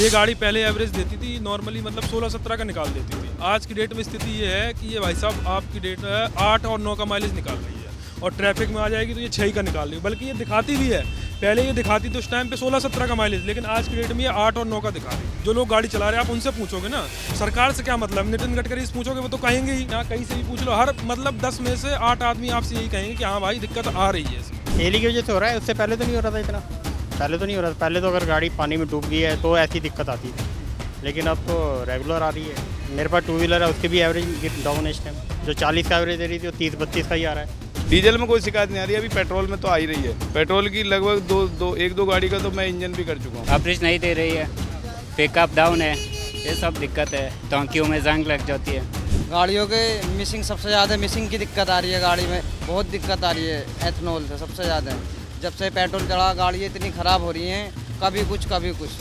ये गाड़ी पहले एवरेज देती थी नॉर्मली मतलब 16-17 का निकाल देती थी। आज की डेट में स्थिति ये है कि ये भाई साहब आपकी डेट है 8 और 9 का माइलेज निकाल रही है और ट्रैफिक में आ जाएगी तो ये 6 का निकाल रही है, बल्कि ये दिखाती भी है। पहले ये दिखाती थी उस टाइम पे 16-17 का माइलेज, लेकिन आज की डेट में ये 8 और 9 का दिखा रही है। जो लोग गाड़ी चला रहे हैं आप उनसे पूछोगे ना, सरकार से क्या मतलब, नितिन गडकरी से पूछोगे वो तो कहेंगे ही। यहाँ कहीं से भी पूछ लो, हर मतलब 10 में से 8 आदमी आपसे यही कहेंगे कि हाँ भाई दिक्कत आ रही है इसमें। तेल की वजह से हो रहा है, उससे पहले तो नहीं हो रहा था इतना। पहले तो नहीं हो रहा था, पहले तो अगर गाड़ी पानी में डूब गई है तो ऐसी दिक्कत आती थी, लेकिन अब तो रेगुलर आ रही है। मेरे पास 2 व्हीलर है, उसके भी एवरेज डाउन है इस टाइम। जो 40 का एवरेज दे रही थी वो 30-32 का ही आ रहा है। डीजल में कोई शिकायत नहीं आ रही, अभी पेट्रोल में तो आ ही रही है। पेट्रोल की लगभग एक दो गाड़ी का तो मैं इंजन भी कर चुका हूँ। एवरेज नहीं दे रही है, पिकअप डाउन है, ये सब दिक्कत है। टंकियों में जंग लग जाती है। गाड़ियों के मिसिंग सबसे ज़्यादा मिसिंग की दिक्कत आ रही है। गाड़ी में बहुत दिक्कत आ रही है एथनॉल से सबसे ज़्यादा। जब से पेट्रोल चढ़ा गाड़ियाँ इतनी ख़राब हो रही हैं, कभी कुछ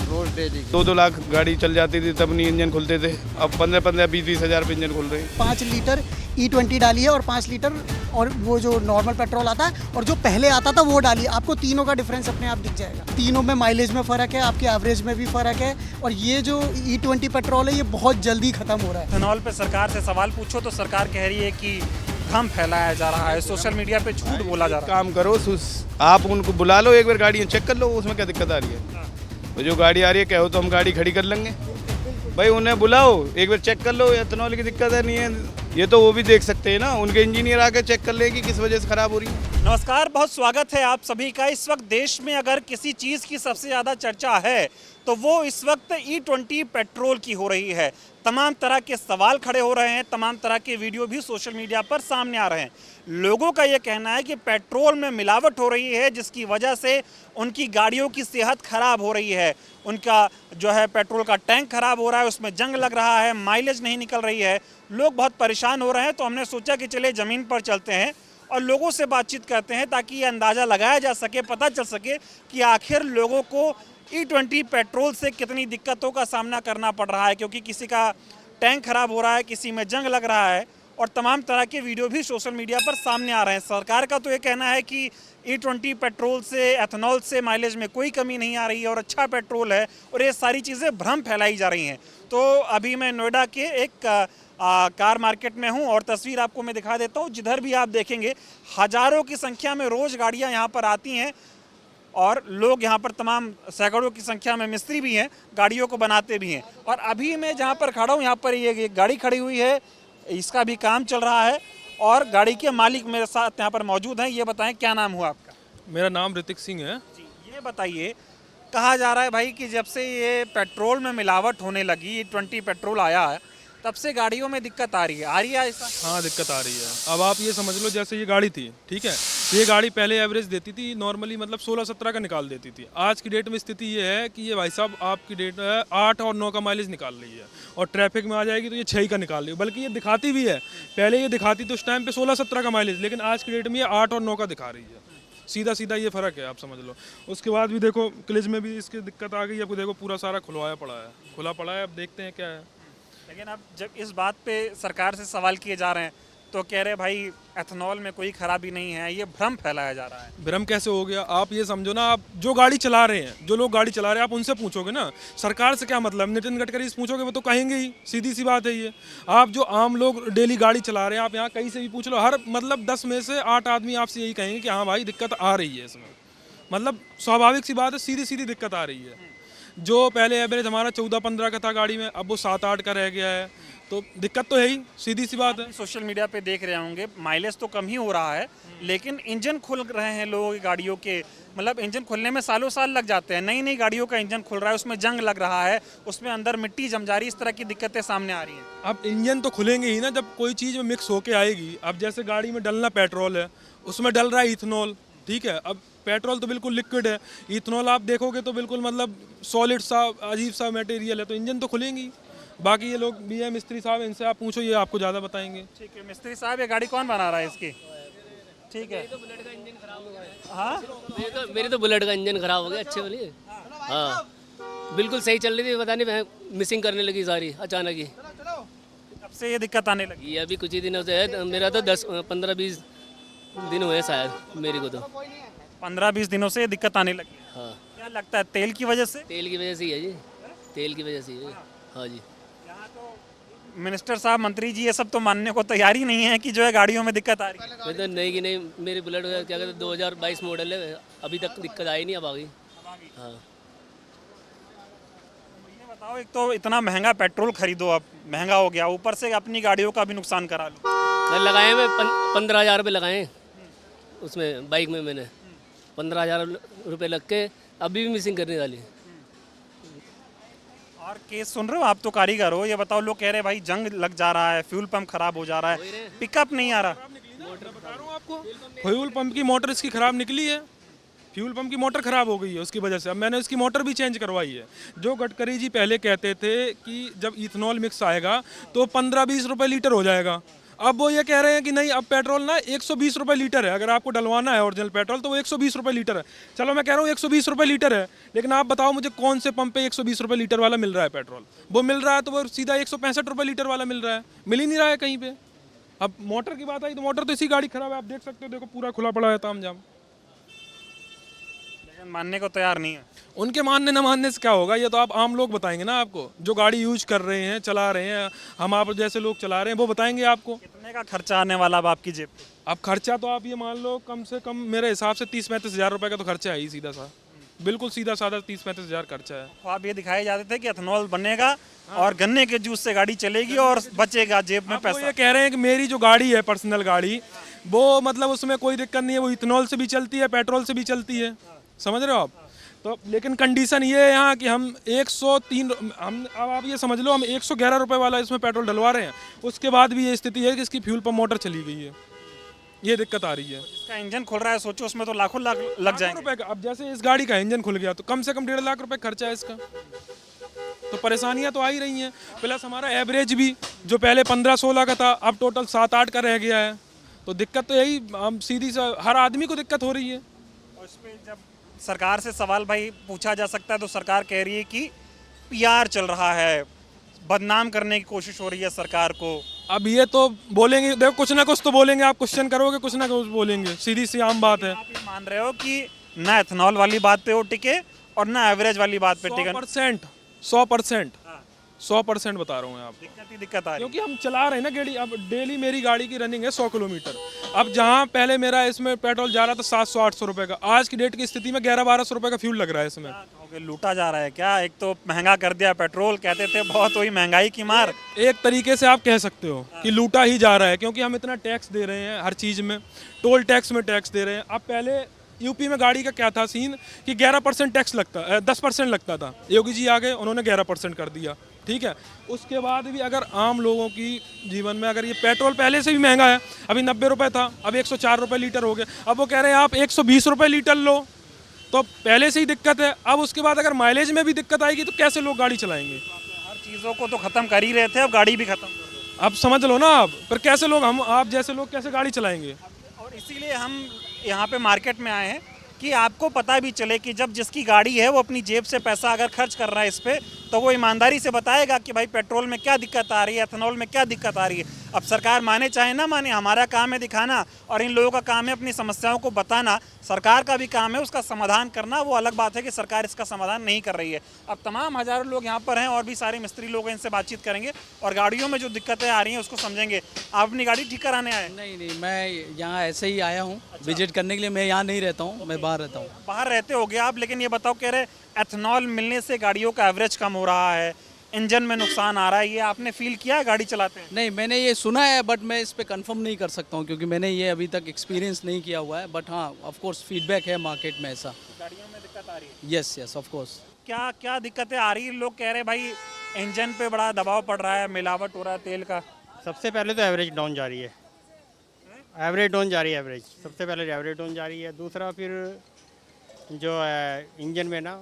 रोज डेली 2-2 लाख गाड़ी चल जाती थी तब नहीं इंजन खुलते थे, अब 15-20 हज़ार पे इंजन खुल रहे हैं। 5 लीटर E20 डाली है और 5 लीटर और वो जो नॉर्मल पेट्रोल आता है और जो पहले आता था वो डाली। आपको तीनों का डिफरेंस अपने आप दिख जाएगा। तीनों में माइलेज में फ़र्क है, आपके एवरेज में भी फ़र्क है। और ये जो E20 पेट्रोल है ये बहुत जल्दी ख़त्म हो रहा है। एथेनॉल पे सरकार से सवाल पूछो तो सरकार कह रही है कि भ्रम फैलाया जा रहा है, सोशल मीडिया पे झूठ बोला जा रहा है। काम करो, आप उनको बुला लो, एक बार गाड़ियाँ चेक कर लो, उसमें क्या दिक्कत आ रही है। तो जो गाड़ी आ रही है कहो तो हम गाड़ी खड़ी कर लेंगे। भाई उन्हें बुलाओ, एक बार चेक कर लो एथेनॉल की दिक्कत है नहीं है, ये तो वो भी देख सकते हैं ना, उनके इंजीनियर आके चेक कर ले कि किस वजह से ख़राब हो रही है। नमस्कार, बहुत स्वागत है आप सभी का। इस वक्त देश में अगर किसी चीज़ की सबसे ज़्यादा चर्चा है तो वो इस वक्त E20 पेट्रोल की हो रही है। तमाम तरह के सवाल खड़े हो रहे हैं, तमाम तरह के वीडियो भी सोशल मीडिया पर सामने आ रहे हैं। लोगों का ये कहना है कि पेट्रोल में मिलावट हो रही है, जिसकी वजह से उनकी गाड़ियों की सेहत खराब हो रही है। उनका जो है पेट्रोल का टैंक खराब हो रहा है, उसमें जंग लग रहा है, माइलेज नहीं निकल रही है, लोग बहुत परेशान हो रहे हैं। तो हमने सोचा कि चले ज़मीन पर चलते हैं और लोगों से बातचीत करते हैं ताकि ये अंदाज़ा लगाया जा सके, पता चल सके कि आखिर लोगों को E20 पेट्रोल से कितनी दिक्कतों का सामना करना पड़ रहा है। क्योंकि किसी का टैंक खराब हो रहा है, किसी में जंग लग रहा है और तमाम तरह के वीडियो भी सोशल मीडिया पर सामने आ रहे हैं। सरकार का तो ये कहना है कि E20 पेट्रोल से, एथेनॉल से माइलेज में कोई कमी नहीं आ रही है और अच्छा पेट्रोल है, और ये सारी चीज़ें भ्रम फैलाई जा रही हैं। तो अभी मैं नोएडा के एक कार मार्केट में हूं और तस्वीर आपको मैं दिखा देता हूं। जिधर भी आप देखेंगे हज़ारों की संख्या में रोज़ गाड़ियां यहां पर आती हैं और लोग यहां पर तमाम सैकड़ों की संख्या में मिस्त्री भी हैं, गाड़ियों को बनाते भी हैं। और अभी मैं जहां पर खड़ा हूं, यहां पर ये गाड़ी खड़ी हुई है, इसका भी काम चल रहा है और गाड़ी के मालिक मेरे साथ यहाँ पर मौजूद हैं। ये बताएं क्या नाम हुआ आपका? मेरा नाम ऋतिक सिंह है जी, ये बताइए, कहा जा रहा है भाई कि जब से ये पेट्रोल में मिलावट होने लगी, E20 पेट्रोल आया है, तब से गाड़ियों में दिक्कत आ रही है ऐसा? हाँ दिक्कत आ रही है। अब आप ये समझ लो जैसे ये गाड़ी थी, ठीक है, ये गाड़ी पहले एवरेज देती थी नॉर्मली मतलब 16-17 का निकाल देती थी। आज की डेट में स्थिति ये है कि ये भाई साहब आपकी डेट है 8 और 9 का माइलेज निकाल रही है और ट्रैफिक में आ जाएगी तो ये 6 का निकाल रही है, बल्कि ये दिखाती भी है। पहले ये दिखाती थी उस टाइम पे 16-17 का माइलेज, लेकिन आज की डेट में ये 8 और 9 का दिखा रही है। सीधा सीधा ये फ़र्क है, आप समझ लो। उसके बाद भी देखो क्लिज में भी इसकी दिक्कत आ गई। अब देखो पूरा सारा खुला पड़ा है, अब देखते हैं क्या है। लेकिन अब जब इस बात पे सरकार से सवाल किए जा रहे हैं तो कह रहे भाई एथेनॉल में कोई खराबी नहीं है, ये भ्रम फैलाया जा रहा है। भ्रम कैसे हो गया? आप ये समझो ना, आप जो गाड़ी चला रहे हैं, जो लोग गाड़ी चला रहे हैं आप उनसे पूछोगे ना, सरकार से क्या मतलब, नितिन गडकरी से पूछोगे वो तो कहेंगे ही। सीधी सी बात है ये। आप जो आम लोग डेली गाड़ी चला रहे हैं, आप यहाँ कहीं से भी पूछ लो, हर मतलब 10 में से 8 आदमी आपसे यही कहेंगे कि हाँ भाई दिक्कत आ रही है इसमें। मतलब स्वाभाविक सी बात है, सीधी सीधी दिक्कत आ रही है। जो पहले एवरेज हमारा 14-15 का था गाड़ी में, अब वो 7-8 का रह गया है, तो दिक्कत तो है ही, सीधी सी बात है। सोशल मीडिया पे देख रहे होंगे माइलेज तो कम ही हो रहा है, लेकिन इंजन खुल रहे हैं लोगों की गाड़ियों के। मतलब इंजन खुलने में सालों साल लग जाते हैं। नई नई गाड़ियों का इंजन खुल रहा है, उसमें जंग लग रहा है, उसमें अंदर मिट्टी जम जा रही है, इस तरह की दिक्कतें सामने आ रही हैं। अब इंजन तो खुलेंगे ही ना जब कोई चीज़ में मिक्स होके आएगी। अब जैसे गाड़ी में डलना पेट्रोल है, उसमें डल रहा है इथेनॉल, ठीक है। अब पेट्रोल तो बिल्कुल लिक्विड है, इथेनॉल आप देखोगे तो बिल्कुल मतलब सॉलिड सा अजीब सा मटेरियल है, तो इंजन तो खुलेंगी। बाकी ये लोग भी है मिस्त्री साहब, इनसे आप पूछो, ये आपको ज़्यादा बताएंगे। ठीक है, मिस्त्री साहब ये गाड़ी कौन बना रहा है इसकी? ठीक है। हाँ, मेरी तो बुलेट का इंजन खराब हो गया, अच्छे वाली। हाँ बिल्कुल सही चल रही थी, पता नहीं मिसिंग करने लगी सारी अचानक ही। कब से ये दिक्कत आने लगी? ये अभी कुछ ही दिनों से है, मेरा तो 10-15-20 दिन हुए शायद मेरे को तो। 15-20 दिनों से ये दिक्कत आने लगी। हाँ, क्या लगता है, तेल की वजह से? तेल की वजह से ही है जी। तेल की वजह से ही है। हाँ जी। यहाँ तो मिनिस्टर साहब, मंत्री जी ये सब तो मानने को तैयार ही नहीं है कि जो है गाड़ियों में दिक्कत आ रही है। मैं तो नहीं कि नहीं, मेरी बुलेट क्या कहते हैं 2022 मॉडल है, अभी तक दिक्कत आई नहीं, अब आ गई। हाँ। ये बताओ, एक तो इतना महंगा पेट्रोल खरीदो, अब महंगा हो गया, ऊपर से अपनी गाड़ियों का भी नुकसान करा लो। मैं लगाए, मैं 15,000 रुपये लगाए उसमें, बाइक में मैंने 15,000 रुपये लग के अभी भी मिसिंग करने वाली। और केस सुन रहे हो आप, तो कारीगर हो, ये बताओ, लोग कह रहे हैं भाई जंग लग जा रहा है, फ्यूल पंप खराब हो जा रहा है, पिकअप नहीं आ रहा। बता रहा हूँ आपको, फ्यूल पंप की मोटर इसकी खराब निकली है, फ्यूल पंप की मोटर खराब हो गई है, उसकी वजह से अब मैंने इसकी मोटर भी चेंज करवाई है। जो गडकरी जी पहले कहते थे कि जब इथेनॉल मिक्स आएगा तो 15-20 रुपए लीटर हो जाएगा, अब वो ये कह रहे हैं कि नहीं, अब पेट्रोल ना 120 रुपए लीटर है, अगर आपको डलवाना है ओरिजिनल पेट्रोल तो वो 120 रुपए लीटर है। चलो मैं कह रहा हूँ 120 रुपए लीटर है, लेकिन आप बताओ मुझे कौन से पंप पे 120 रुपए लीटर वाला मिल रहा है पेट्रोल? वो मिल रहा है तो वो सीधा 165 रुपए लीटर वाला मिल रहा है, मिल ही नहीं रहा है कहीं पे। अब मोटर की बात आई तो मोटर तो इसी गाड़ी खराब है, आप देख सकते हो, देखो पूरा खुला पड़ा है ताम झाम। लेकिन मानने को तैयार नहीं है। उनके मानने न मानने से क्या होगा, ये तो आप आम लोग बताएंगे ना आपको, जो गाड़ी यूज कर रहे हैं, चला रहे हैं, हम आप जैसे लोग चला रहे हैं, वो बताएंगे आपको। कितने का खर्चा आने वाला अब आपकी जेब पे? अब खर्चा तो आप ये मान लो कम से कम मेरे हिसाब से 30-35 हज़ार रुपये का तो खर्चा है ही, सीधा सा, बिल्कुल सीधा साधा 30-35 हज़ार खर्चा है। ख्वाब ये दिखाए जाते थे कि एथेनॉल बनेगा और गन्ने के जूस से गाड़ी चलेगी और बचेगा जेब में अब वो पैसा। ये कह रहे हैं कि मेरी जो गाड़ी है पर्सनल गाड़ी, वो मतलब उसमें कोई दिक्कत नहीं है, वो इथेनॉल से भी चलती है, पेट्रोल से भी चलती है, समझ रहे हो आप? तो लेकिन कंडीशन ये है यहाँ कि हम 103 हम, अब आप ये समझ लो, हम 111 रुपये वाला इसमें पेट्रोल डलवा रहे हैं, उसके बाद भी ये स्थिति है कि इसकी फ्यूल पंप मोटर चली गई है, ये दिक्कत आ रही है। इसका इंजन खुल रहा है, सोचो उसमें तो लाखों लाख लग जाएंगे। रुपए का, अब जैसे इस गाड़ी का इंजन खुल गया तो कम से कम 1.5 लाख रुपए खर्चा है इसका, तो परेशानियां तो आ ही रही हैं। प्लस हमारा एवरेज भी जो पहले 15-16 का था, अब टोटल 7-8 का रह गया है, तो दिक्कत तो यही, हम सीधी सा हर आदमी को दिक्कत हो रही है। और इस पे जब सरकार से सवाल भाई पूछा जा सकता है तो सरकार कह रही है कि पीआर चल रहा है, बदनाम करने की कोशिश हो रही है सरकार को। अब ये तो बोलेंगे, देखो कुछ ना कुछ तो बोलेंगे, आप क्वेश्चन करोगे कुछ ना कुछ बोलेंगे, सीधी सी आम बात है। आप ये मान रहे हो कि ना एथेनॉल वाली बात पे वो टिके और ना एवरेज वाली बात पे टिके? 100% बता रहा हूँ मैं आपको। दिक्कत ही दिक्कत आ रही है। क्योंकि हम चला रहे हैं ना गाड़ी, अब डेली मेरी गाड़ी की रनिंग है 100 किलोमीटर। अब जहाँ पहले मेरा इसमें पेट्रोल जा रहा था 700-800 रुपये का, आज की डेट की स्थिति में 1100-1200 रुपये का फ्यूल लग रहा है इसमें। कहोगे लूटा जा रहा है क्या? एक तो महंगा कर दिया पेट्रोल, कहते थे बहुत हुई महंगाई की मार। एक तरीके से आप कह सकते हो कि लूटा ही जा रहा है, क्योंकि हम इतना टैक्स दे रहे हैं हर चीज़ में, टोल टैक्स में टैक्स दे रहे हैं। अब पहले यूपी में गाड़ी का क्या था सीन कि 11% टैक्स लगता, 10% लगता था, योगी जी आ गए, उन्होंने 11% कर दिया, ठीक है। उसके बाद भी अगर आम लोगों की जीवन में अगर ये पेट्रोल पहले से भी महंगा है, अभी 90 रुपये था, अब 104 रुपये लीटर हो गए, अब वो कह रहे हैं आप 120 रुपये लीटर लो, तो पहले से ही दिक्कत है। अब उसके बाद अगर माइलेज में भी दिक्कत आएगी तो कैसे लोग गाड़ी चलाएंगे? हर चीज़ों को तो ख़त्म कर ही रहे थे, अब गाड़ी भी ख़त्म कर दो। अब समझ लो ना आप, पर कैसे लोग, हम आप जैसे लोग कैसे गाड़ी चलाएंगे? और इसीलिए हम यहाँ पे मार्केट में आए हैं कि आपको पता भी चले कि जब जिसकी गाड़ी है वो अपनी जेब से पैसा अगर खर्च कर रहा है इस पे, तो वो ईमानदारी से बताएगा कि भाई पेट्रोल में क्या दिक्कत आ रही है, एथेनॉल में क्या दिक्कत आ रही है। अब सरकार माने चाहे ना माने, हमारा काम है दिखाना और इन लोगों का काम है अपनी समस्याओं को बताना। सरकार का भी काम है उसका समाधान करना। वो अलग बात है कि सरकार इसका समाधान नहीं कर रही है। अब तमाम हज़ारों लोग यहाँ पर हैं और भी सारे मिस्त्री लोग हैं, इनसे बातचीत करेंगे और गाड़ियों में जो दिक्कतें आ रही हैं उसको समझेंगे। आप अपनी गाड़ी ठीक कराने आए? नहीं, मैं यहाँ ऐसे ही आया हूँ विजिट करने के लिए। मैं यहाँ नहीं रहता हूँ, मैं बाहर रहता हूँ। बाहर रहते होगे आप, लेकिन ये बताओ, कह रहे एथेनॉल मिलने से गाड़ियों का एवरेज कम हो रहा है, इंजन में नुकसान आ रहा है, ये आपने फील किया है गाड़ी चलाते हैं? नहीं, मैंने ये सुना है बट मैं इस पे कंफर्म नहीं कर सकता हूँ क्योंकि मैंने ये अभी तक एक्सपीरियंस नहीं किया हुआ है। बट हाँ, ऑफ कोर्स फीडबैक है मार्केट में ऐसा। गाड़ियों में दिक्कत आ रही है? Yes, of course. क्या क्या दिक्कतें आ रही है? लोग कह रहे हैं भाई इंजन पे बड़ा दबाव पड़ रहा है, मिलावट हो रहा है तेल का। सबसे पहले तो एवरेज डाउन जा रही है, एवरेज डाउन जा रही है, एवरेज सबसे पहले एवरेज डाउन जा रही है। दूसरा फिर जो है इंजन में ना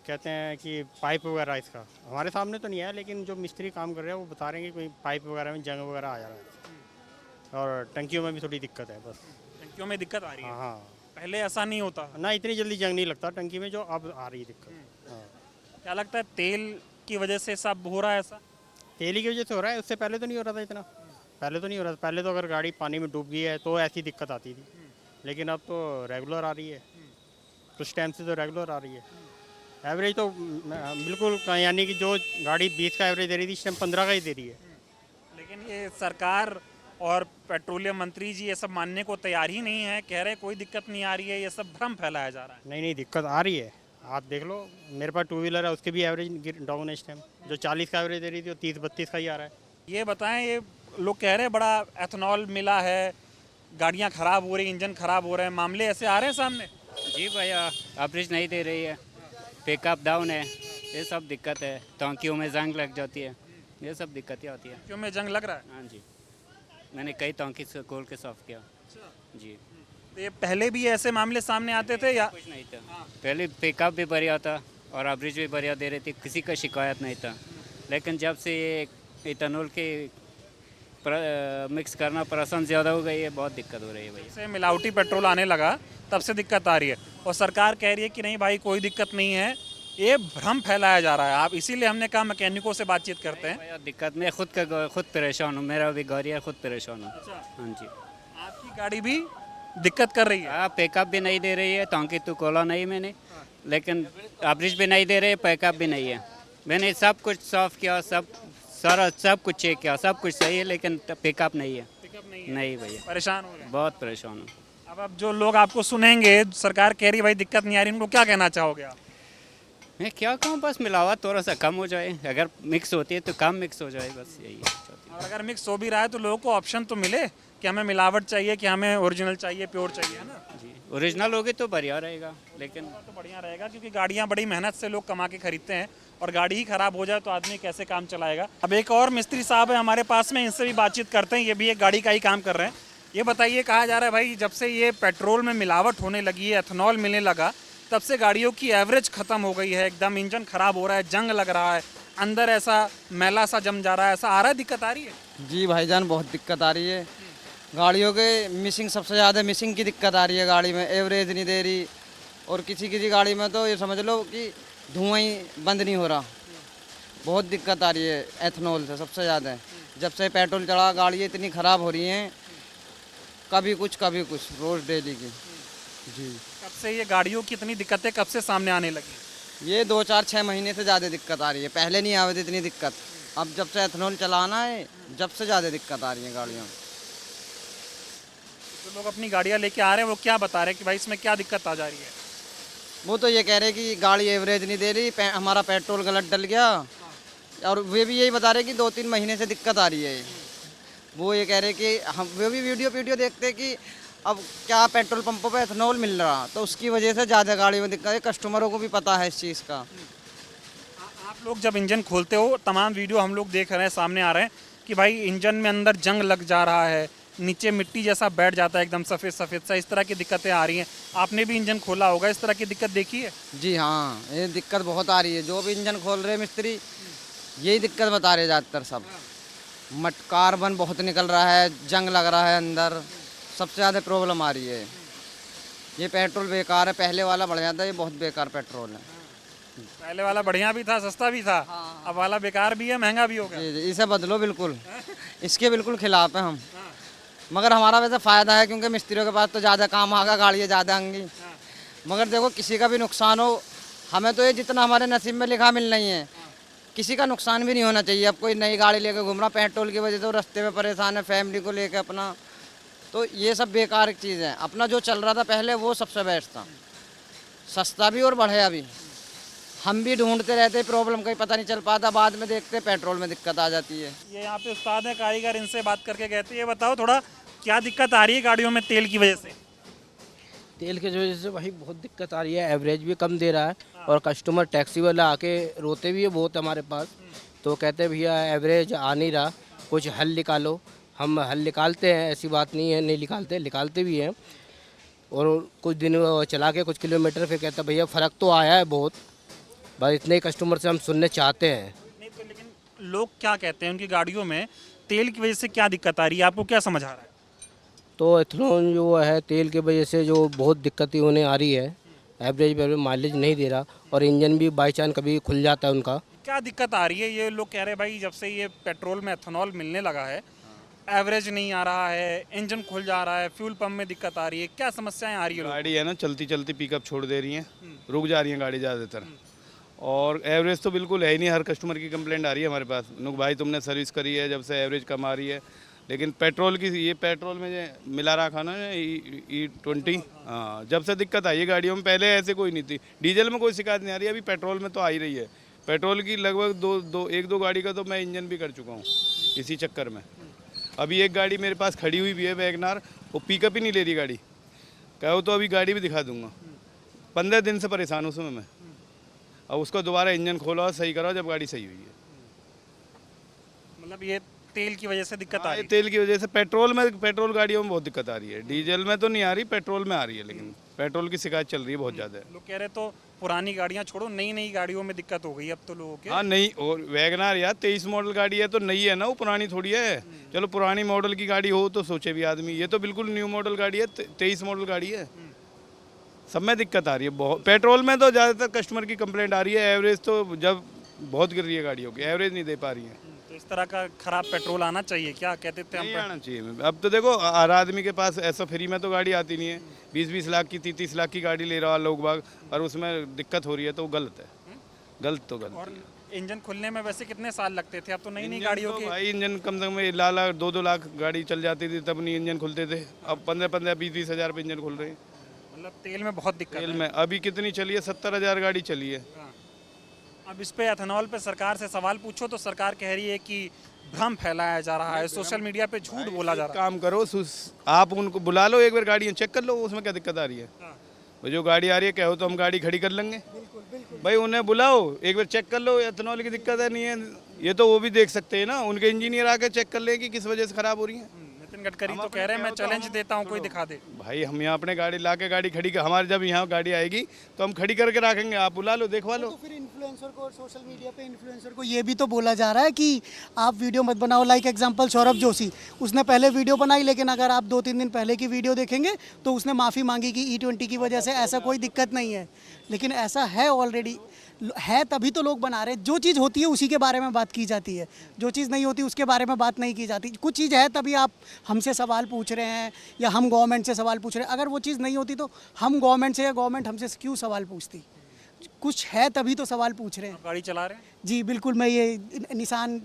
कहते हैं कि पाइप वगैरह, इसका हमारे सामने तो नहीं है लेकिन जो मिस्त्री काम कर रहे हैं वो बता रहे हैं कि कोई पाइप वगैरह में जंग वगैरह आ जा रहा है और टंकियों में भी थोड़ी दिक्कत है। बस टंकियों में दिक्कत आ रही है? हाँ, पहले ऐसा नहीं होता ना, इतनी जल्दी जंग नहीं लगता टंकी में जो अब आ रही है दिक्कत। हाँ, क्या लगता है तेल की वजह से सब हो रहा है ऐसा? तेल की वजह से हो रहा है, उससे पहले तो नहीं हो रहा था इतना, पहले तो नहीं हो रहा था। पहले तो अगर गाड़ी पानी में डूब गई है तो ऐसी दिक्कत आती थी, लेकिन अब तो रेगुलर आ रही है, कुछ टाइम से तो रेगुलर आ रही है। एवरेज तो बिल्कुल यानी कि जो गाड़ी 20 का एवरेज दे रही थी इस टाइम 15 का ही दे रही है। लेकिन ये सरकार और पेट्रोलियम मंत्री जी ये सब मानने को तैयार ही नहीं है, कह रहे कोई दिक्कत नहीं आ रही है, ये सब भ्रम फैलाया जा रहा है। नहीं नहीं, दिक्कत आ रही है। आप देख लो, मेरे पास टू व्हीलर है, उसके भी एवरेज डाउन है इस टाइम। जो 40 का एवरेज दे रही थी वो 30-32 का ही आ रहा है। ये बताएं, ये लोग कह रहे हैं बड़ा एथेनॉल मिला है, गाड़ियां खराब हो रही, इंजन खराब हो रहे हैं, मामले ऐसे आ रहे हैं सामने? जी भैया, एवरेज नहीं दे रही है, पिकअप डाउन है, ये सब दिक्कत है। टंकियों में जंग लग जाती है, ये सब दिक्कतें होती है। क्यों में जंग लग रहा है? हाँ जी, मैंने कई टंकी से खोल के साफ किया जी। तो ये पहले भी ऐसे मामले सामने आते थे या? कुछ नहीं था, पहले पिकअप भी बढ़िया था और एवरेज भी बढ़िया दे रही थी, किसी का शिकायत नहीं था। लेकिन जब से ये इथेनॉल के मिक्स करना परेशान ज़्यादा हो गई है, बहुत दिक्कत हो रही है भैया। से मिलावटी पेट्रोल आने लगा तब से दिक्कत आ रही है, और सरकार कह रही है कि नहीं भाई कोई दिक्कत नहीं है, ये भ्रम फैलाया जा रहा है। आप इसीलिए हमने कहा मैकेनिकों से बातचीत करते हैं। भैया दिक्कत, मैं खुद परेशान हूँ, मेरा भी गाड़ी है, खुद परेशान हूँ। हाँ जी, आपकी गाड़ी भी दिक्कत कर रही है? हाँ, पिकअप भी नहीं दे रही है, टंकी तो खोला नहीं मैंने, लेकिन एवरेज भी नहीं दे रही है, पिकअप भी नहीं है। मैंने सब कुछ साफ किया, सब कुछ चेक किया, सब कुछ सही है, लेकिन पिकअप नहीं है। नहीं भैया, परेशान हो रहे हैं? बहुत परेशान हूँ। अब जो लोग आपको सुनेंगे, सरकार कह रही है भाई दिक्कत नहीं आ रही, उनको क्या कहना चाहोगे आप? मैं क्या कहूँ, बस मिलावट थोड़ा सा कम हो जाए, अगर मिक्स होती है तो कम मिक्स हो जाए, बस यही है। और अगर मिक्स हो भी रहा है तो लोगों को ऑप्शन तो मिले कि हमें मिलावट चाहिए, कि हमें ओरिजिनल चाहिए, प्योर चाहिए, है ना? जी, ओरिजिनल होगी तो बढ़िया रहेगा, लेकिन तो बढ़िया रहेगा, क्योंकि गाड़ियाँ बड़ी मेहनत से लोग कमा के खरीदते हैं, और गाड़ी ही खराब हो जाए तो आदमी कैसे काम चलाएगा। अब एक और मिस्त्री साहब है हमारे पास में, इनसे भी बातचीत करते हैं, ये भी एक गाड़ी का ही काम कर रहे हैं। ये बताइए, कहा जा रहा है भाई जब से ये पेट्रोल में मिलावट होने लगी है, एथेनॉल मिलने लगा, तब से गाड़ियों की एवरेज खत्म हो गई है, एकदम इंजन खराब हो रहा है, जंग लग रहा है, अंदर ऐसा मैला सा जम जा रहा है, ऐसा आ रहा है, दिक्कत आ रही है? जी भाईजान, बहुत दिक्कत आ रही है। गाड़ियों के मिसिंग, सबसे ज़्यादा मिसिंग की दिक्कत आ रही है गाड़ी में, एवरेज नहीं दे रही, और किसी किसी गाड़ी में तो ये समझ लो कि धुआं ही बंद नहीं हो रहा। बहुत दिक्कत आ रही है एथेनॉल से, सबसे ज़्यादा। जब से पेट्रोल चढ़ा, गाड़ियाँ इतनी ख़राब हो रही हैं, कभी कुछ रोज़ डेली की। जी, कब से ये गाड़ियों की इतनी दिक्कतें कब से सामने आने लगी? ये 2-4-6 महीने से ज़्यादा दिक्कत आ रही है, पहले नहीं आवे थी इतनी दिक्कत। अब जब से एथेनॉल चलाना है, जब से ज़्यादा दिक्कत आ रही है गाड़ियों में। जो लोग अपनी गाड़ियाँ लेके आ रहे हैं वो क्या बता रहे हैं कि भाई इसमें क्या दिक्कत आ जा रही है? वो तो ये कह रहे हैं कि गाड़ी एवरेज नहीं दे रही, हमारा पेट्रोल गलत डल गया, और वे भी यही बता रहे हैं कि 2-3 महीने से दिक्कत आ रही है। वो ये कह रहे हैं कि हम वे भी वीडियो देखते हैं कि अब क्या पेट्रोल पंपों पे एथेनॉल मिल रहा, तो उसकी वजह से ज़्यादा गाड़ी में दिक्कत है। कस्टमरों को भी पता है इस चीज़ का। आप लोग जब इंजन खोलते हो, तमाम वीडियो हम लोग देख रहे हैं, सामने आ रहे हैं कि भाई इंजन में अंदर जंग लग जा रहा है, नीचे मिट्टी जैसा बैठ जाता है, एकदम सफ़ेद सफ़ेद सा, इस तरह की दिक्कतें आ रही हैं। आपने भी इंजन खोला होगा, इस तरह की दिक्कत देखी है? जी हाँ, ये दिक्कत बहुत आ रही है। जो भी इंजन खोल रहे हैं मिस्त्री, यही दिक्कत बता रहे ज़्यादातर सब। कार्बन बहुत निकल रहा है, जंग लग रहा है अंदर, सबसे ज़्यादा प्रॉब्लम आ रही है। ये पेट्रोल बेकार है, पहले वाला बढ़ जाता है, ये बहुत बेकार पेट्रोल है। पहले वाला बढ़िया भी था, सस्ता भी था, अब वाला बेकार भी है, महंगा भी हो गया। जी, इसे बदलो बिल्कुल, इसके बिल्कुल खिलाफ है हम। मगर हमारा वैसे फ़ायदा है, क्योंकि मिस्त्रियों के पास तो ज़्यादा काम आएगा, गाड़ियाँ ज़्यादा आएंगी। मगर देखो, किसी का भी नुकसान हो, हमें तो ये जितना हमारे नसीब में लिखा मिल नहीं है, किसी का नुकसान भी नहीं होना चाहिए। अब कोई नई गाड़ी लेकर घूम रहा, पेट्रोल की वजह से वो रास्ते में परेशान है, फैमिली को लेकर अपना, तो ये सब बेकार चीज़ है। अपना जो चल रहा था पहले, वो सबसे बेस्ट था, सस्ता भी और बढ़िया भी। हम भी ढूंढते रहते, प्रॉब्लम कहीं पता नहीं चल पाता, बाद में देखते पेट्रोल में दिक्कत आ जाती है। ये यहाँ पे उस्ताद हैं कारीगर, इनसे बात करके कहते हैं, ये बताओ थोड़ा क्या दिक्कत आ रही है गाड़ियों में तेल की वजह से? तेल की वजह से भाई बहुत दिक्कत आ रही है, एवरेज भी कम दे रहा है, और कस्टमर टैक्सी वाला आके रोते भी है बहुत हमारे पास। तो कहते हैं भैया एवरेज आ नहीं रहा, कुछ हल निकालो। हम हल निकालते हैं, ऐसी बात नहीं है नहीं निकालते भी हैं, और कुछ दिन चला के कुछ किलोमीटर फिर कहते हैं भैया फ़र्क तो आया है बहुत। बस इतने कस्टमर से हम सुनने चाहते हैं। नहीं तो लेकिन लोग क्या कहते हैं, उनकी गाड़ियों में तेल की वजह से क्या दिक्कत आ रही है, आपको क्या समझ आ रहा है? तो एथेनॉल जो है तेल की वजह से जो बहुत दिक्कतें होने आ रही है, एवरेज माइलेज नहीं दे रहा, और इंजन भी बाई चांस कभी खुल जाता है उनका। क्या दिक्कत आ रही है? ये लोग कह रहे हैं भाई जब से ये पेट्रोल में एथेनॉल मिलने लगा है, एवरेज नहीं आ रहा है, इंजन खुल जा रहा है, फ्यूल पंप में दिक्कत आ रही है, क्या समस्याएं आ रही है? गाड़ी है ना, चलती चलती पिकअप छोड़ दे रही है, रुक जा रही है गाड़ी ज़्यादातर, और एवरेज तो बिल्कुल है ही नहीं। हर कस्टमर की कंप्लेंट आ रही है हमारे पास, नुक भाई तुमने सर्विस करी है जब से एवरेज कम आ रही है। लेकिन पेट्रोल की, ये पेट्रोल में जो मिला रखा ना E20, हाँ, जब से दिक्कत आई है गाड़ियों में, पहले ऐसे कोई नहीं थी। डीजल में कोई शिकायत नहीं आ रही है, अभी पेट्रोल में तो आ ही रही है। पेट्रोल की लगभग एक दो गाड़ी का तो मैं इंजन भी कर चुका हूँ इसी चक्कर में। अभी एक गाड़ी मेरे पास खड़ी हुई भी है वैगनार, वो पिकअप ही नहीं ले रही गाड़ी। कहो तो अभी गाड़ी भी दिखा दूंगा। 15 दिन से परेशान हूँ उसमें मैं। अब उसको दोबारा इंजन खोला सही कराओ जब गाड़ी सही हुई है। मतलब ये तेल की वजह से दिक्कत आ हाँ, रही ये है। तेल की वजह से पेट्रोल गाड़ियों में बहुत दिक्कत आ रही है। डीजल में तो नहीं आ रही, पेट्रोल में आ रही है। लेकिन पेट्रोल की शिकायत चल रही है बहुत ज़्यादा। लोग कह रहे तो पुरानी गाड़ियां छोड़ो, नई नई गाड़ियों में दिक्कत हो गई अब तो लोगों के। हाँ नहीं, और वैगनार यार 23 मॉडल गाड़ी है तो नई है ना, वो पुरानी थोड़ी है। चलो पुरानी मॉडल की गाड़ी हो तो सोचे भी आदमी, ये तो बिल्कुल न्यू मॉडल गाड़ी है, 23 मॉडल गाड़ी है। सब में दिक्कत आ रही है बहुत। पेट्रोल में तो ज़्यादातर कस्टमर की कंप्लेंट आ रही है। एवरेज तो जब बहुत गिर रही है गाड़ियों की, एवरेज नहीं दे पा रही है। तो इस तरह का खराब पेट्रोल आना चाहिए, क्या कहते थे नहीं हम? आना चाहिए। अब तो देखो हर आदमी के पास ऐसा फ्री में तो गाड़ी आती नहीं है। 20-20 लाख की 30-30 लाख की गाड़ी ले रहा है लोग बाग, और उसमें दिक्कत हो रही है तो गलत है। गलत तो गलत और है। इंजन खुलने में वैसे कितने साल लगते थे? अब तो नई नई गाड़ियों तो के भाई इंजन कम से कम लाख 2-2 लाख गाड़ी चल जाती थी तब नहीं इंजन खुलते थे। अब 15-20 हज़ार पे इंजन खुल रहे हैं। मतलब तेल में बहुत दिक्कत तेल है। में अभी कितनी चली है? 70,000 गाड़ी चली है। हाँ। अब इस पे एथेनॉल पे सरकार से सवाल पूछो तो सरकार कह रही है कि भ्रम फैलाया जा रहा है, सोशल मीडिया पे झूठ बोला जा रहा है। काम करो, आप उनको बुला लो, एक बार गाड़ियाँ चेक कर लो, उसमें क्या दिक्कत आ रही है। वो जो गाड़ी आ रही है कहो तो हम गाड़ी खड़ी कर लेंगे। भाई उन्हें बुलाओ, एक बार चेक कर लो एथेनॉल की दिक्कत है नहीं है। ये तो वो भी देख सकते हैं ना, उनके इंजीनियर आके चेक कर ले कि किस वजह से खराब हो रही है। नितिन गडकरी तो कह रहे हैं मैं चैलेंज देता हूँ, कोई दिखा दे। भाई हम यहाँ अपने गाड़ी ला के गाड़ी खड़ी हमारे जब यहाँ गाड़ी आएगी तो हम खड़ी करके रखेंगे, आप बुला लो, देखवा लो। तो फिर इन्फ्लुएंसर को और सोशल मीडिया पे इन्फ्लुएंसर को ये भी तो बोला जा रहा है कि आप वीडियो मत बनाओ। लाइक एग्जांपल सौरभ जोशी, उसने पहले वीडियो बनाई, लेकिन अगर आप 2-3 दिन पहले की वीडियो देखेंगे तो उसने माफ़ी मांगी कि E20 की वजह से ऐसा कोई दिक्कत नहीं है। लेकिन ऐसा है ऑलरेडी है, तभी तो लोग बना रहे हैं। जो चीज़ होती है उसी के बारे में बात की जाती है, जो चीज़ नहीं होती उसके बारे में बात नहीं की जाती। कुछ चीज़ है तभी आप हमसे सवाल पूछ रहे हैं या हम गवर्नमेंट से सवाल पूछ रहे हैं। अगर वो चीज़ नहीं होती तो हम गवर्नमेंट से या गवर्नमेंट हमसे क्यों सवाल पूछती? कुछ है तभी तो सवाल पूछ रहे हैं। गाड़ी चला रहे हैं? जी बिल्कुल, मैं ये निसान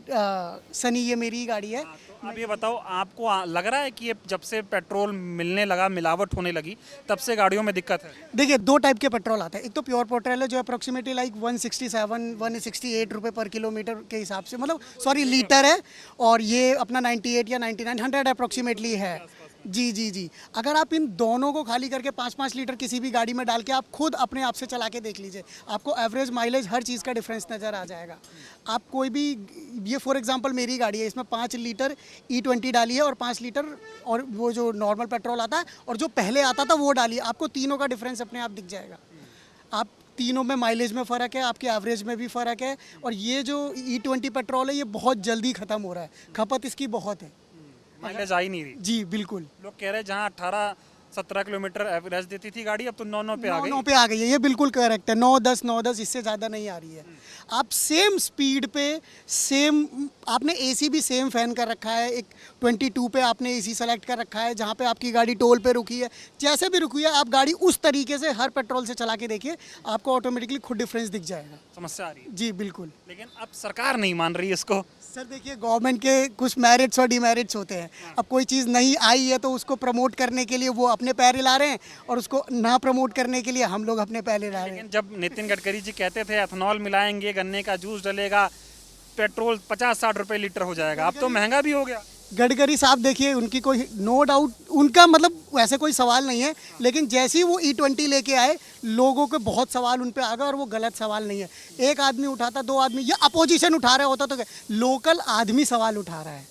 सनी, ये मेरी ही गाड़ी है। तो अब ये बताओ, आपको लग रहा है कि ये जब से पेट्रोल मिलने लगा, मिलावट होने लगी, तब से गाड़ियों में दिक्कत है? देखिए 2 टाइप के पेट्रोल आते हैं। एक तो प्योर पेट्रोल है जो अप्रोक्सीमेटली लाइक 168 रुपये पर किलोमीटर के हिसाब से, मतलब सॉरी लीटर है, और ये अपना 98 या 99 100 अप्रोक्सीमेटली है। जी। अगर आप इन दोनों को खाली करके 5-5 लीटर किसी भी गाड़ी में डाल के आप खुद अपने आप से चला के देख लीजिए, आपको एवरेज माइलेज हर चीज़ का डिफरेंस नज़र आ जाएगा। आप कोई भी, ये फॉर एग्जांपल मेरी गाड़ी है, इसमें 5 लीटर E20 डाली है और 5 लीटर और वो जो नॉर्मल पेट्रोल आता है और जो पहले आता था वो डाली है। आपको तीनों का डिफरेंस अपने आप दिख जाएगा। आप तीनों में माइलेज में फ़र्क है, आपके एवरेज में भी फ़र्क है। और ये जो E20 पेट्रोल है ये बहुत जल्दी ख़त्म हो रहा है, खपत इसकी बहुत है, माइलेज आ ही नहीं रही। जी बिल्कुल। लोग कह रहे हैं जहाँ 18-17 किलोमीटर एवरेज देती थी गाड़ी, अब तो 9-9 पे आ गई। 9 पे आ गई है, ये बिल्कुल करेक्ट है। 9-10, इससे ज़्यादा नहीं आ रही है। आप सेम स्पीड पे सेम, आपने एसी भी सेम फैन कर रखा है, एक 22 पे आपने एसी सेलेक्ट कर रखा है, जहाँ पे आपकी गाड़ी टोल पे रुकी है, जैसे भी रुकी है आप गाड़ी उस तरीके से हर पेट्रोल से चला के देखिए, आपको ऑटोमेटिकली खुद डिफरेंस दिख जाएगा। समस्या आ रही है। जी बिल्कुल। लेकिन अब सरकार नहीं मान रही इसको। सर देखिए, गवर्नमेंट के कुछ मेरिट्स और डिमेरिट्स होते हैं। अब कोई चीज़ नहीं आई है तो उसको प्रमोट करने के लिए वो अपने पैर हिला रहे हैं, और उसको ना प्रमोट करने के लिए हम लोग अपने पैर हिला रहे हैं। लेकिन जब नितिन गडकरी जी कहते थे एथेनॉल मिलाएंगे, गन्ने का जूस डलेगा, पेट्रोल 50-60 रुपए लीटर हो जाएगा, अब तो महंगा भी हो गया। गडकरी साहब देखिए, उनकी कोई नो डाउट, उनका मतलब वैसे कोई सवाल नहीं है, लेकिन जैसे ही वो E20 लेके आए लोगों के बहुत सवाल उन पे आ गए, और वो गलत सवाल नहीं है। एक आदमी उठाता, 2 आदमी या अपोजिशन उठा रहा होता तो लोकल आदमी सवाल उठा रहा है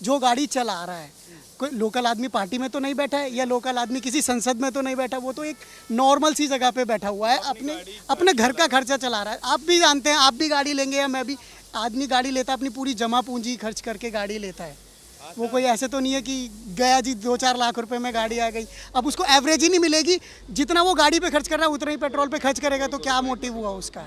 जो गाड़ी चला रहा है। कोई लोकल आदमी पार्टी में तो नहीं बैठा है, या लोकल आदमी किसी संसद में तो नहीं बैठा, वो तो एक नॉर्मल सी जगह पे बैठा हुआ है, अपने घर का खर्चा चला रहा है। आप भी जानते हैं, आप भी गाड़ी लेंगे या मैं भी, आदमी गाड़ी लेता है अपनी पूरी जमा पूंजी खर्च करके गाड़ी लेता है। वो कोई ऐसे तो नहीं है कि गया जी 2-4 लाख रुपए में गाड़ी आ गई, अब उसको एवरेज ही नहीं मिलेगी। जितना वो गाड़ी पे खर्च कर रहा है उतना ही पेट्रोल पे खर्च करेगा, तो क्या मोटिव हुआ उसका?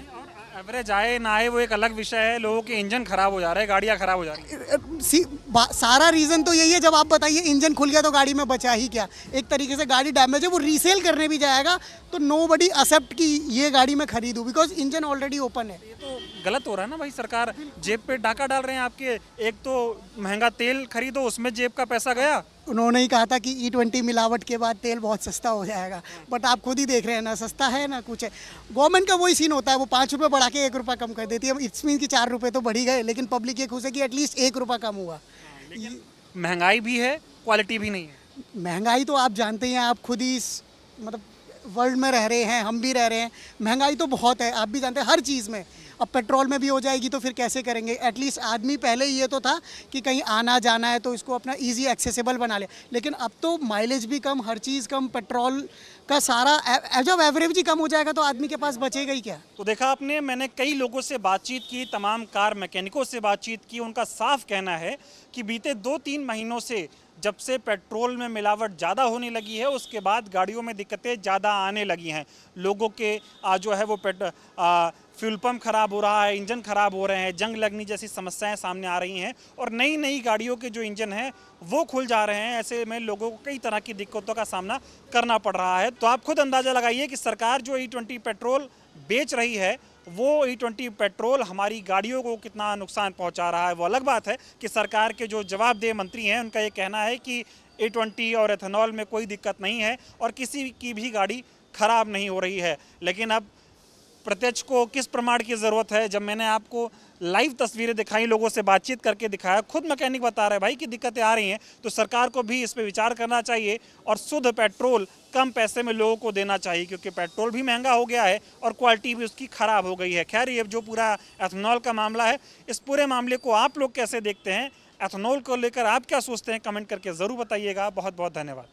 एवरेज आए ना आए वो एक अलग विषय है, लोगों के इंजन खराब हो जा रहे हैं, गाड़ियाँ खराब हो जा रही हैं। सारा रीज़न तो यही है। जब आप बताइए इंजन खुल गया तो गाड़ी में बचा ही क्या। एक तरीके से गाड़ी डैमेज है, वो रीसेल करने भी जाएगा तो नोबडी एक्सेप्ट कि ये गाड़ी मैं खरीदूँ, बिकॉज इंजन ऑलरेडी ओपन है। ये तो गलत हो रहा है ना भाई, सरकार जेब पे डाका डाल रहे हैं आपके। एक तो महंगा तेल खरीदो, उसमें जेब का पैसा गया। उन्होंने ही कहा था कि E20 मिलावट के बाद तेल बहुत सस्ता हो जाएगा, बट आप खुद ही देख रहे हैं ना, सस्ता है ना कुछ है। गवर्नमेंट का वही सीन होता है, वो 5 रुपये बढ़ा के 1 रुपया कम कर देती है। इट्स मीन कि 4 रुपये तो बढ़ ही गए, लेकिन पब्लिक ये खुश है कि एटलीस्ट 1 रुपया कम हुआ। महंगाई भी है, क्वालिटी भी नहीं है। महंगाई तो आप जानते ही हैं, आप खुद ही मतलब वर्ल्ड में रह रहे हैं, हम भी रह रहे हैं। महंगाई तो बहुत है, आप भी जानते हैं हर चीज़ में। अब पेट्रोल में भी हो जाएगी तो फिर कैसे करेंगे। एटलीस्ट आदमी पहले ये तो था कि कहीं आना जाना है तो इसको अपना इजी एक्सेसिबल बना ले, लेकिन अब तो माइलेज भी कम, हर चीज़ कम, पेट्रोल का सारा जब एवरेज ही कम हो जाएगा तो आदमी के पास बचेगा ही क्या। तो देखा आपने, मैंने कई लोगों से बातचीत की, तमाम कार मैकेनिकों से बातचीत की। उनका साफ कहना है कि बीते 2-3 महीनों से जब से पेट्रोल में मिलावट ज़्यादा होने लगी है, उसके बाद गाड़ियों में दिक्कतें ज़्यादा आने लगी हैं। लोगों के जो है वो फ्यूल पंप खराब हो रहा है, इंजन खराब हो रहे हैं, जंग लगने जैसी समस्याएं सामने आ रही हैं और नई नई गाड़ियों के जो इंजन हैं वो खुल जा रहे हैं। ऐसे में लोगों को कई तरह की दिक्कतों का सामना करना पड़ रहा है। तो आप खुद अंदाज़ा लगाइए कि सरकार जो E20 पेट्रोल बेच रही है, वो E20 पेट्रोल हमारी गाड़ियों को कितना नुकसान पहुंचा रहा है। वो अलग बात है कि सरकार के जो जवाबदेह मंत्री हैं उनका ये कहना है कि E20 और एथेनॉल में कोई दिक्कत नहीं है और किसी की भी गाड़ी खराब नहीं हो रही है। लेकिन अब प्रत्यक्ष को किस प्रमाण की ज़रूरत है। जब मैंने आपको लाइव तस्वीरें दिखाई, लोगों से बातचीत करके दिखाया, खुद मैकेनिक बता रहे हैं भाई कि दिक्कतें आ रही हैं, तो सरकार को भी इस पे विचार करना चाहिए और शुद्ध पेट्रोल कम पैसे में लोगों को देना चाहिए, क्योंकि पेट्रोल भी महंगा हो गया है और क्वालिटी भी उसकी ख़राब हो गई है। खैर, ये जो पूरा एथेनॉल का मामला है, इस पूरे मामले को आप लोग कैसे देखते हैं, एथेनॉल को लेकर आप क्या सोचते हैं, कमेंट करके ज़रूर बताइएगा। बहुत बहुत धन्यवाद।